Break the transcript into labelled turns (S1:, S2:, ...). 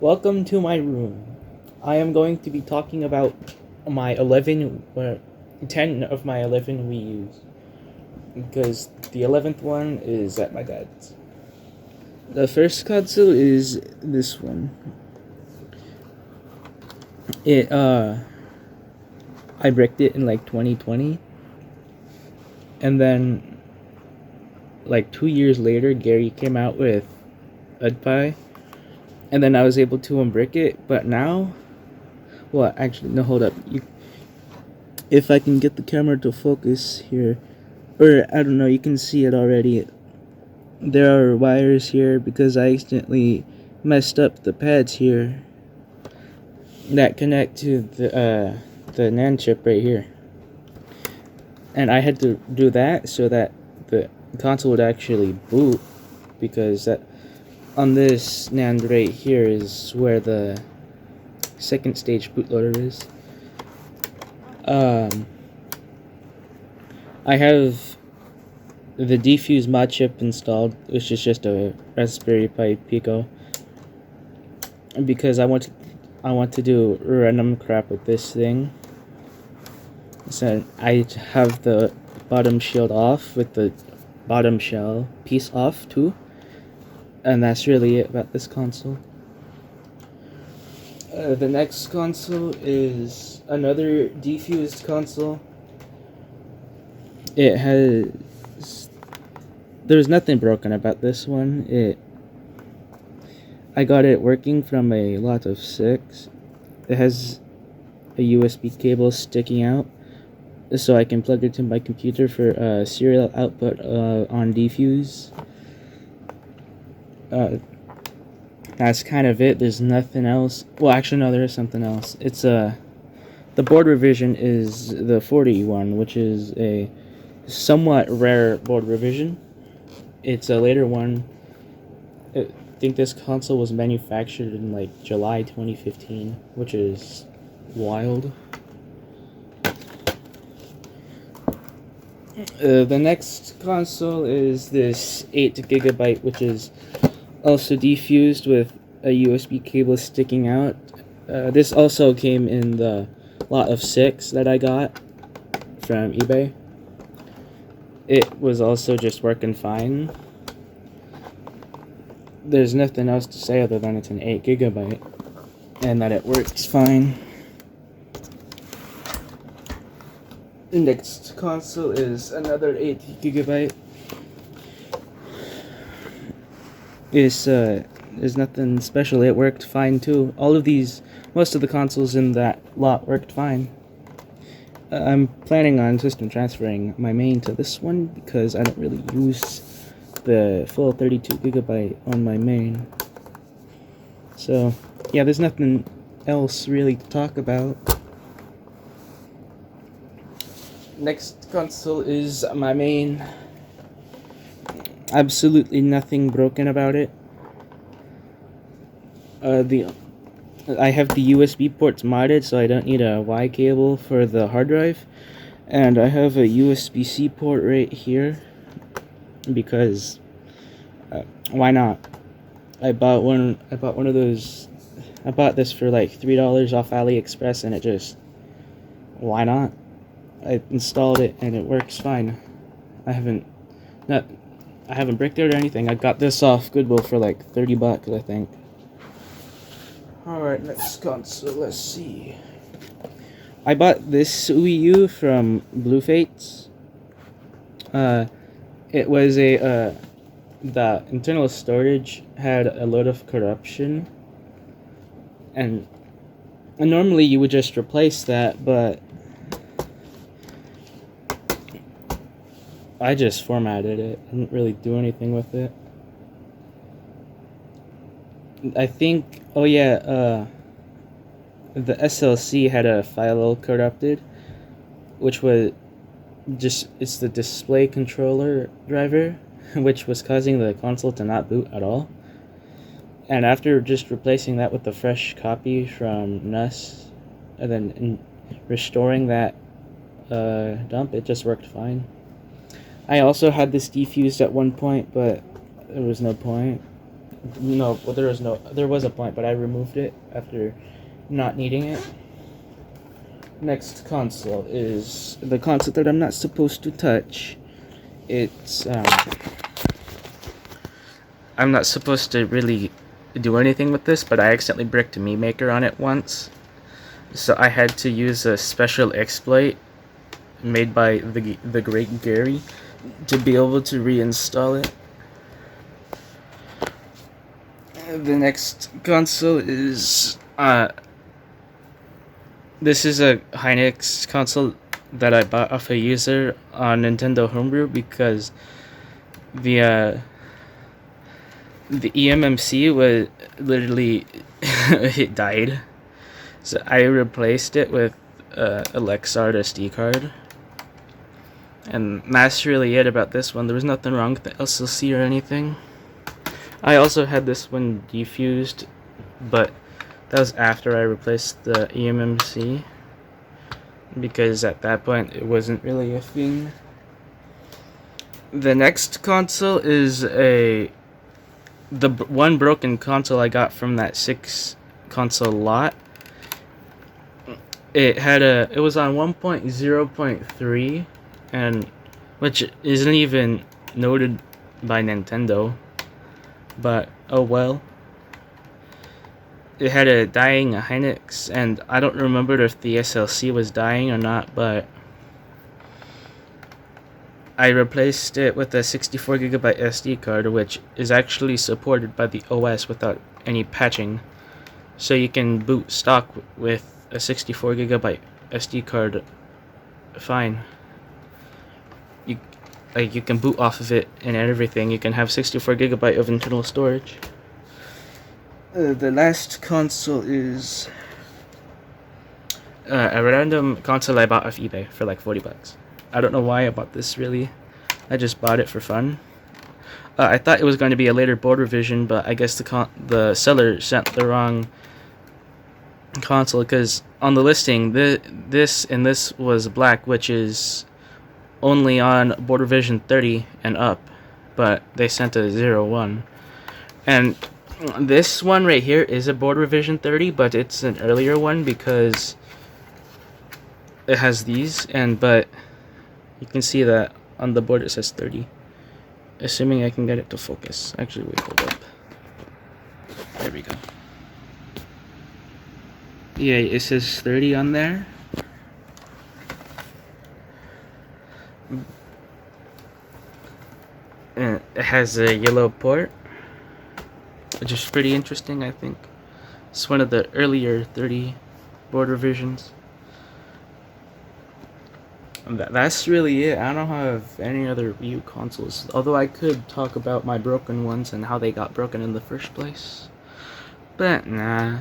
S1: Welcome to my room. I am going to be talking about my 10 of my 11 Wii U's. Because the 11th one is at my dad's. The first console is this one. I bricked it in like 2020. And then, like 2 years later, Gary came out with UdPie. And then I was able to unbrick it, but now, well, actually, no, hold up. If I can get the camera to focus here, or I don't know, you can see it already. There are wires here because I accidentally messed up the pads here that connect to the NAND chip right here. And I had to do that so that the console would actually boot, because that on this NAND right here is where the second stage bootloader is. I have the Defuse mod chip installed, which is just a Raspberry Pi Pico, because I want to do random crap with this thing. So I have the bottom shield off with the bottom shell piece off too. And that's really it about this console. The next console is another defused console. There's nothing broken about this one. I got it working from a lot of 6. It has a USB cable sticking out, so I can plug it to my computer for serial output on defuse. That's kind of it. There's nothing else. Well, actually, no, there is something else. It's the board revision is the 40 one, which is a somewhat rare board revision. It's a later one. I think this console was manufactured in like July 2015, which is wild. The next console is this 8GB, which is also defused with a USB cable sticking out. This also came in the lot of 6 that I got from eBay. It was also just working fine. There's nothing else to say other than it's an 8GB and that it works fine. The next console is another 8GB. There's nothing special. It worked fine too. Most of the consoles in that lot worked fine. I'm planning on system transferring my main to this one because I don't really use the full 32GB on my main. So, yeah, there's nothing else really to talk about. Next console is my main. Absolutely nothing broken about it. I have the USB ports modded, so I don't need a Y cable for the hard drive, and I have a USB-C port right here because why not? I bought one of those. I bought this for like $3 off AliExpress, and why not? I installed it and it works fine. I haven't bricked it or anything. I got this off Goodwill for like $30, I think. Alright, next console, let's see. I bought this Wii U from BlueFates. It was the internal storage had a lot of corruption. And normally you would just replace that, but I just formatted it. I didn't really do anything with it. I think, the SLC had a file corrupted, which was it's the display controller driver, which was causing the console to not boot at all. And after just replacing that with a fresh copy from NUS, and then restoring that dump, it just worked fine. I also had this defused at one point, but there was no point. No, well, there was a point, but I removed it after not needing it. Next console is the console that I'm not supposed to touch. It's I'm not supposed to really do anything with this, but I accidentally bricked a Mii Maker on it once, so I had to use a special exploit made by the great Gary to be able to reinstall it. The next console is this is a Hynix console that I bought off a user on Nintendo Homebrew because the eMMC was literally it died, so I replaced it with a Lexart SD card, and that's really it about this one. There was nothing wrong with the SLC or anything. I also had this one defused, but that was after I replaced the eMMC, because at that point it wasn't really a thing. The next console is the one broken console I got from that 6 console lot. It was on 1.0.3, and which isn't even noted by Nintendo, but oh well. It had a dying Hynix, and I don't remember if the SLC was dying or not, but I replaced it with a 64GB SD card, which is actually supported by the OS without any patching. So you can boot stock with a 64GB SD card fine. You can boot off of it and everything. You can have 64GB of internal storage. The last console is a random console I bought off eBay for like $40. I don't know why I bought this, really. I just bought it for fun. I thought it was going to be a later board revision, but I guess the seller sent the wrong console, because on the listing this was black, which is only on board revision 30 and up, but they sent a 01. And this one right here is a board revision 30, but it's an earlier one because it has these, but you can see that on the board it says 30. Assuming I can get it to focus. Actually, wait, hold up. There we go. Yeah, it says 30 on there. And it has a yellow port, which is pretty interesting, I think. It's one of the earlier 30 board revisions. And that's really it. I don't have any other Wii U consoles, although I could talk about my broken ones and how they got broken in the first place. But nah.